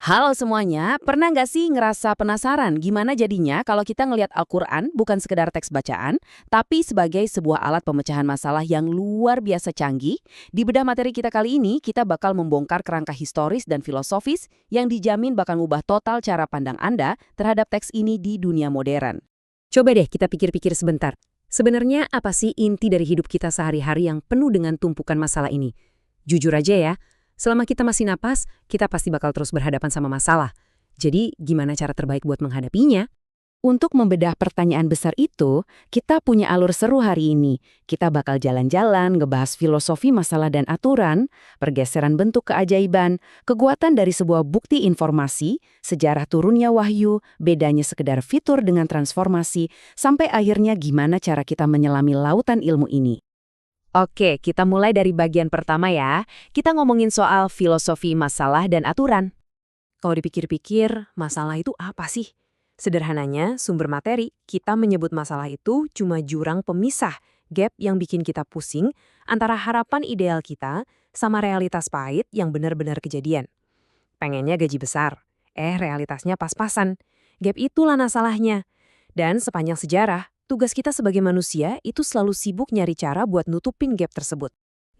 Halo semuanya, pernah nggak sih ngerasa penasaran gimana jadinya kalau kita ngelihat Al-Quran bukan sekedar teks bacaan, tapi sebagai sebuah alat pemecahan masalah yang luar biasa canggih? Di bedah materi kita kali ini, kita bakal membongkar kerangka historis dan filosofis yang dijamin bakal mengubah total cara pandang Anda terhadap teks ini di dunia modern. Coba deh kita pikir-pikir sebentar. Sebenarnya apa sih inti dari hidup kita sehari-hari yang penuh dengan tumpukan masalah ini? Jujur aja ya, selama kita masih napas, kita pasti bakal terus berhadapan sama masalah. Jadi, gimana cara terbaik buat menghadapinya? Untuk membedah pertanyaan besar itu, kita punya alur seru hari ini. Kita bakal jalan-jalan, ngebahas filosofi masalah dan aturan, pergeseran bentuk keajaiban, kekuatan dari sebuah bukti informasi, sejarah turunnya wahyu, bedanya sekedar fitur dengan transformasi, sampai akhirnya gimana cara kita menyelami lautan ilmu ini. Oke, kita mulai dari bagian pertama ya. Kita ngomongin soal filosofi masalah dan aturan. Kalau dipikir-pikir, masalah itu apa sih? Sederhananya, sumber materi, kita menyebut masalah itu cuma jurang pemisah, gap yang bikin kita pusing antara harapan ideal kita sama realitas pahit yang benar-benar kejadian. Pengennya gaji besar, realitasnya pas-pasan. Gap itulah masalahnya. Dan sepanjang sejarah, tugas kita sebagai manusia itu selalu sibuk nyari cara buat nutupin gap tersebut.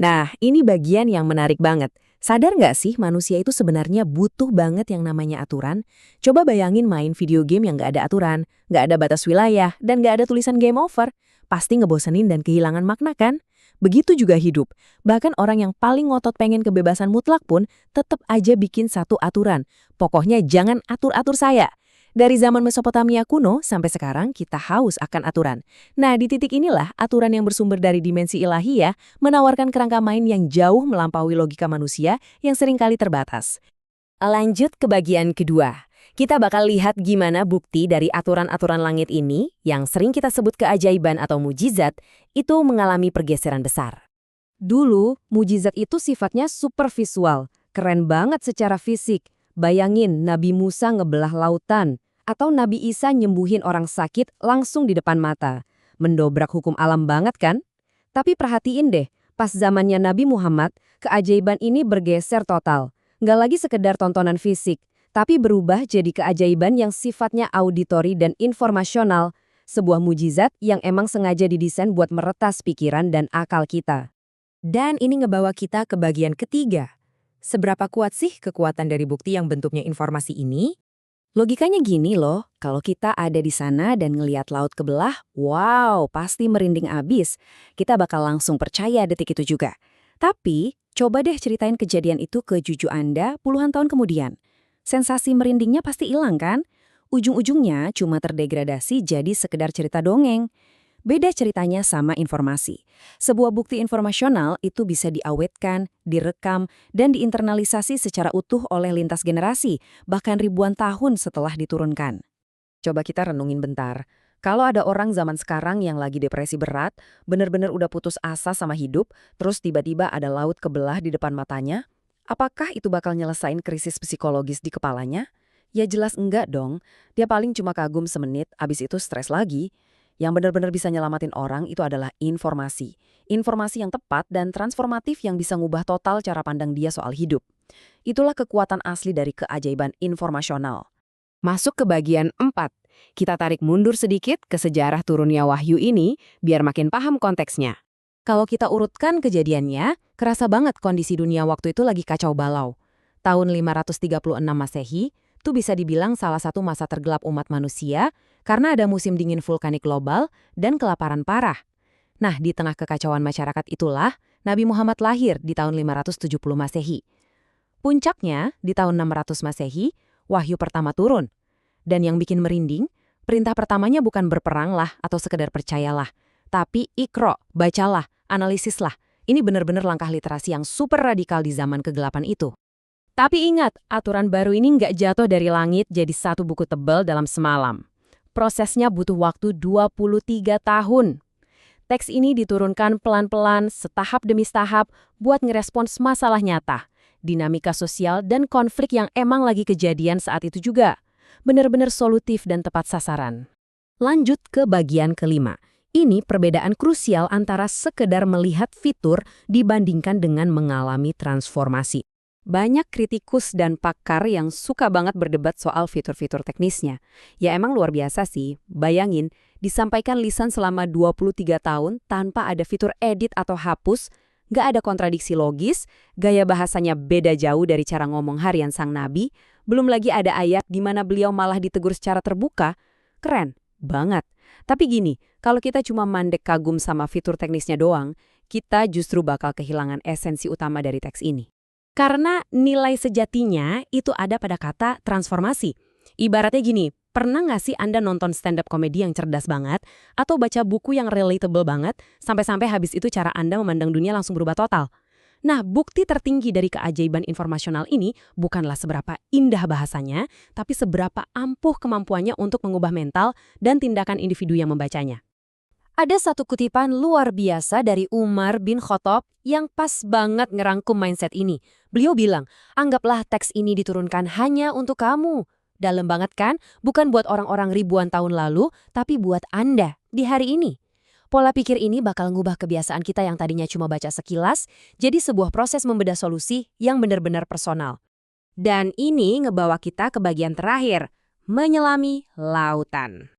Nah, ini bagian yang menarik banget. Sadar nggak sih manusia itu sebenarnya butuh banget yang namanya aturan? Coba bayangin main video game yang nggak ada aturan, nggak ada batas wilayah, dan nggak ada tulisan game over. Pasti ngebosenin dan kehilangan makna kan? Begitu juga hidup. Bahkan orang yang paling ngotot pengen kebebasan mutlak pun tetap aja bikin satu aturan. Pokoknya jangan atur-atur saya. Dari zaman Mesopotamia kuno sampai sekarang kita haus akan aturan. Nah, di titik inilah aturan yang bersumber dari dimensi ilahiyah menawarkan kerangka main yang jauh melampaui logika manusia yang seringkali terbatas. Lanjut ke bagian kedua. Kita bakal lihat gimana bukti dari aturan-aturan langit ini, yang sering kita sebut keajaiban atau mujizat, itu mengalami pergeseran besar. Dulu, mujizat itu sifatnya supervisual, keren banget secara fisik. Bayangin Nabi Musa ngebelah lautan, atau Nabi Isa nyembuhin orang sakit langsung di depan mata. Mendobrak hukum alam banget kan? Tapi perhatiin deh, pas zamannya Nabi Muhammad, keajaiban ini bergeser total. Nggak lagi sekedar tontonan fisik, tapi berubah jadi keajaiban yang sifatnya auditori dan informasional. Sebuah mujizat yang emang sengaja didesain buat meretas pikiran dan akal kita. Dan ini ngebawa kita ke bagian ketiga. Seberapa kuat sih kekuatan dari bukti yang bentuknya informasi ini? Logikanya gini loh, kalau kita ada di sana dan ngeliat laut kebelah, wow, pasti merinding abis. Kita bakal langsung percaya detik itu juga. Tapi, coba deh ceritain kejadian itu ke cucu Anda puluhan tahun kemudian. Sensasi merindingnya pasti hilang kan? Ujung-ujungnya cuma terdegradasi jadi sekedar cerita dongeng. Beda ceritanya sama informasi. Sebuah bukti informasional itu bisa diawetkan, direkam, dan diinternalisasi secara utuh oleh lintas generasi, bahkan ribuan tahun setelah diturunkan. Coba kita renungin bentar. Kalau ada orang zaman sekarang yang lagi depresi berat, bener-bener udah putus asa sama hidup, terus tiba-tiba ada laut kebelah di depan matanya, apakah itu bakal nyelesain krisis psikologis di kepalanya? Ya jelas enggak dong. Dia paling cuma kagum semenit, abis itu stres lagi. Yang benar-benar bisa nyelamatin orang itu adalah informasi. Informasi yang tepat dan transformatif yang bisa ngubah total cara pandang dia soal hidup. Itulah kekuatan asli dari keajaiban informasional. Masuk ke bagian 4. Kita tarik mundur sedikit ke sejarah turunnya wahyu ini biar makin paham konteksnya. Kalau kita urutkan kejadiannya, kerasa banget kondisi dunia waktu itu lagi kacau balau. Tahun 536 Masehi, itu bisa dibilang salah satu masa tergelap umat manusia karena ada musim dingin vulkanik global dan kelaparan parah. Nah, di tengah kekacauan masyarakat itulah Nabi Muhammad lahir di tahun 570 Masehi. Puncaknya, di tahun 600 Masehi, wahyu pertama turun. Dan yang bikin merinding, perintah pertamanya bukan berperang lah atau sekedar percayalah, tapi ikro, bacalah, analisislah. Ini benar-benar langkah literasi yang super radikal di zaman kegelapan itu. Tapi ingat, aturan baru ini nggak jatuh dari langit jadi satu buku tebal dalam semalam. Prosesnya butuh waktu 23 tahun. Teks ini diturunkan pelan-pelan, setahap demi setahap, buat ngerespons masalah nyata, dinamika sosial dan konflik yang emang lagi kejadian saat itu juga. Benar-benar solutif dan tepat sasaran. Lanjut ke bagian kelima. Ini perbedaan krusial antara sekedar melihat fitur dibandingkan dengan mengalami transformasi. Banyak kritikus dan pakar yang suka banget berdebat soal fitur-fitur teknisnya. Ya emang luar biasa sih, bayangin, disampaikan lisan selama 23 tahun tanpa ada fitur edit atau hapus, nggak ada kontradiksi logis, gaya bahasanya beda jauh dari cara ngomong harian sang nabi, belum lagi ada ayat di mana beliau malah ditegur secara terbuka. Keren banget. Tapi gini, kalau kita cuma mandek kagum sama fitur teknisnya doang, kita justru bakal kehilangan esensi utama dari teks ini. Karena nilai sejatinya itu ada pada kata transformasi. Ibaratnya gini, pernah nggak sih Anda nonton stand-up komedi yang cerdas banget? Atau baca buku yang relatable banget? Sampai-sampai habis itu cara Anda memandang dunia langsung berubah total. Nah, bukti tertinggi dari keajaiban informasional ini bukanlah seberapa indah bahasanya, tapi seberapa ampuh kemampuannya untuk mengubah mental dan tindakan individu yang membacanya. Ada satu kutipan luar biasa dari Umar bin Khattab yang pas banget ngerangkum mindset ini. Beliau bilang, anggaplah teks ini diturunkan hanya untuk kamu. Dalam banget kan? Bukan buat orang-orang ribuan tahun lalu, tapi buat Anda di hari ini. Pola pikir ini bakal ngubah kebiasaan kita yang tadinya cuma baca sekilas, jadi sebuah proses membedah solusi yang benar-benar personal. Dan ini ngebawa kita ke bagian terakhir, menyelami lautan.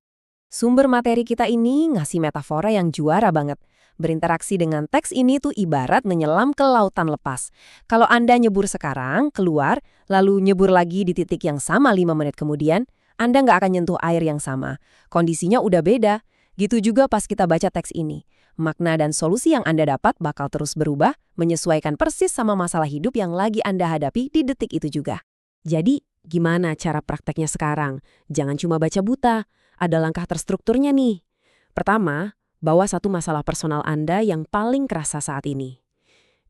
Sumber materi kita ini ngasih metafora yang juara banget. Berinteraksi dengan teks ini tuh ibarat menyelam ke lautan lepas. Kalau Anda nyebur sekarang, keluar, lalu nyebur lagi di titik yang sama 5 menit kemudian, Anda nggak akan nyentuh air yang sama. Kondisinya udah beda. Gitu juga pas kita baca teks ini. Makna dan solusi yang Anda dapat bakal terus berubah, menyesuaikan persis sama masalah hidup yang lagi Anda hadapi di detik itu juga. Jadi, gimana cara prakteknya sekarang? Jangan cuma baca buta. Ada langkah terstrukturnya nih. Pertama, bawa satu masalah personal Anda yang paling kerasa saat ini.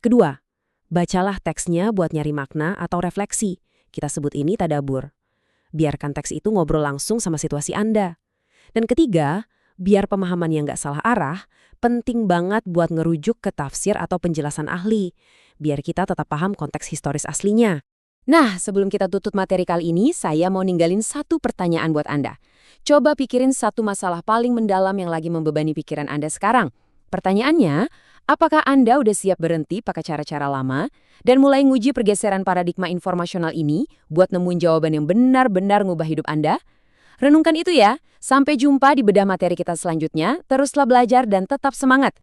Kedua, bacalah teksnya buat nyari makna atau refleksi. Kita sebut ini tadabur. Biarkan teks itu ngobrol langsung sama situasi Anda. Dan ketiga, biar pemahamannya nggak salah arah, penting banget buat ngerujuk ke tafsir atau penjelasan ahli. Biar kita tetap paham konteks historis aslinya. Nah, sebelum kita tutup materi kali ini, saya mau ninggalin satu pertanyaan buat Anda. Coba pikirin satu masalah paling mendalam yang lagi membebani pikiran Anda sekarang. Pertanyaannya, apakah Anda udah siap berhenti pakai cara-cara lama dan mulai nguji pergeseran paradigma informasional ini buat nemuin jawaban yang benar-benar ngubah hidup Anda? Renungkan itu ya. Sampai jumpa di bedah materi kita selanjutnya. Teruslah belajar dan tetap semangat.